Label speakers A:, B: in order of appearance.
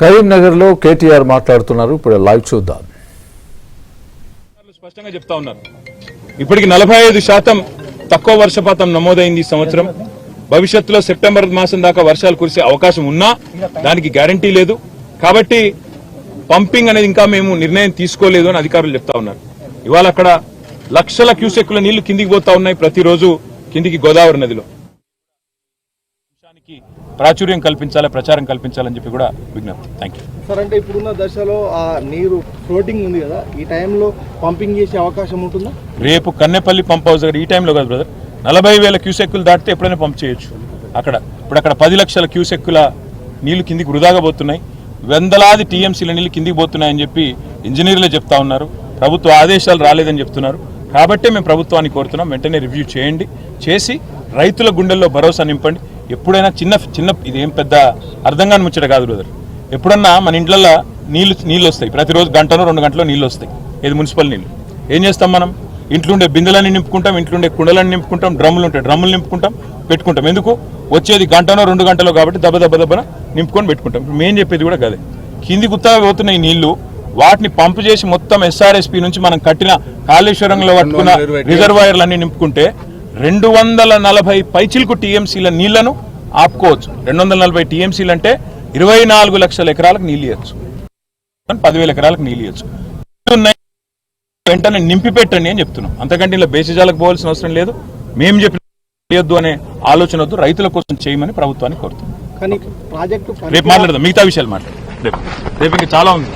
A: కరీంనగర్ లో కేటీఆర్ మాట్లాడుతున్నారు. ఇప్పుడు లైవ్ చూద్దాం.
B: స్పష్టంగా చెప్తా ఉన్నారు. ఇప్పటికి 45% తక్కువ వర్షపాతం నమోదైంది ఈ సంవత్సరం. భవిష్యత్తులో సెప్టెంబర్ మాసం దాకా వర్షాలు కురిసే అవకాశం ఉన్నా దానికి గ్యారంటీ లేదు. కాబట్టి పంపింగ్ అనేది ఇంకా మేము నిర్ణయం తీసుకోలేదు అని అధికారులు చెప్తా ఉన్నారు. ఇవాళ అక్కడ లక్షల క్యూసెక్కుల నీళ్లు కిందికి పోతా ఉన్నాయి ప్రతిరోజు కిందికి గోదావరి నదిలో. ప్రాచుర్యం కల్పించాలి, ప్రచారం కల్పించాలని చెప్పి కూడా విజ్ఞప్తి. Thank you
C: sir. అంటే ఇప్పుడున్న దశలో ఆ నీరు ఫ్లోటింగ్ ఉంది కదా, ఈ టైంలో పంపింగ్ చేసే అవకాశం ఉంటుందా?
B: రేపు కన్నెపల్లి పంప్ హౌస్ దగ్గర ఈ టైంలో కదా బ్రదర్, 40,000 క్యూసెక్కులు దాటితే ఎప్పుడైనా పంప్ చేయొచ్చు. ఇప్పుడు 10 లక్షల క్యూసెక్కుల నీళ్లు కిందికి వృధాగా పోతున్నాయి. వందలాది టీఎంసీల నీళ్లు కిందికి పోతున్నాయని చెప్పి ఇంజనీర్లే చెప్తా ఉన్నారు. ప్రభుత్వ ఆదేశాలు రాలేదని చెప్తున్నారు. కాబట్టే మేము ప్రభుత్వాన్ని కోరుతున్నాం, వెంటనే రివ్యూ చేయండి, చేసి రైతుల గుండెల్లో భరోసా నింపండి. ఎప్పుడైనా చిన్న ఇదేం పెద్ద అర్థం కాని ముచ్చట కాదు బ్రదర్. ఎప్పుడన్నా మన ఇంట్లల్లో నీళ్ళు వస్తాయి, ప్రతిరోజు గంటనో 2 గంటలో నీళ్ళు వస్తాయి. ఇది మున్సిపల్ నీళ్ళు. ఏం చేస్తాం మనం? ఇంట్లుండే బిందెలన్నీ నింపుకుంటాం, ఇంట్లుండే కుండలన్నీ నింపుకుంటాం, డ్రమ్ములు ఉంటాయి, డ్రమ్ములు నింపుకుంటాం, పెట్టుకుంటాం. ఎందుకు? వచ్చేది గంటనో 2 గంటలో కాబట్టి దెబ్బన నింపుకొని పెట్టుకుంటాం. మేం చెప్పేది కూడా కదే. కింది గుత్తగా పోతున్న ఈ నీళ్లు వాటిని పంపు చేసి మొత్తం ఎస్ఆర్ఎస్పీ నుంచి మనం కట్టిన కాళేశ్వరంలో పట్టుకున్న రిజర్వాయర్లన్నీ నింపుకుంటే 240 పైచిలకు టీఎంసీల నీళ్లను ఆపుకోవచ్చు. 240 టీఎంసీలు అంటే 24 లక్షల ఎకరాలకు నీళ్ళు ఇవ్వచ్చు, 10,000 ఎకరాలకు నీళ్ళు ఇవ్వచ్చు. వెంటనే నింపి పెట్టండి అని చెప్తున్నాం. అంతకంటే ఇలా బేసిజాలకు పోవాల్సిన అవసరం లేదు. మేము చెప్పొద్దు అనే ఆలోచన వద్దు, రైతుల కోసం చేయమని ప్రభుత్వాన్ని కోరుతున్నాం.
C: కానీ ప్రాజెక్టు
B: రేపు మాట్లాడదాం, మిగతా విషయాలు మాట్లాడదాం. రేపు ఇంకా చాలా ఉంది.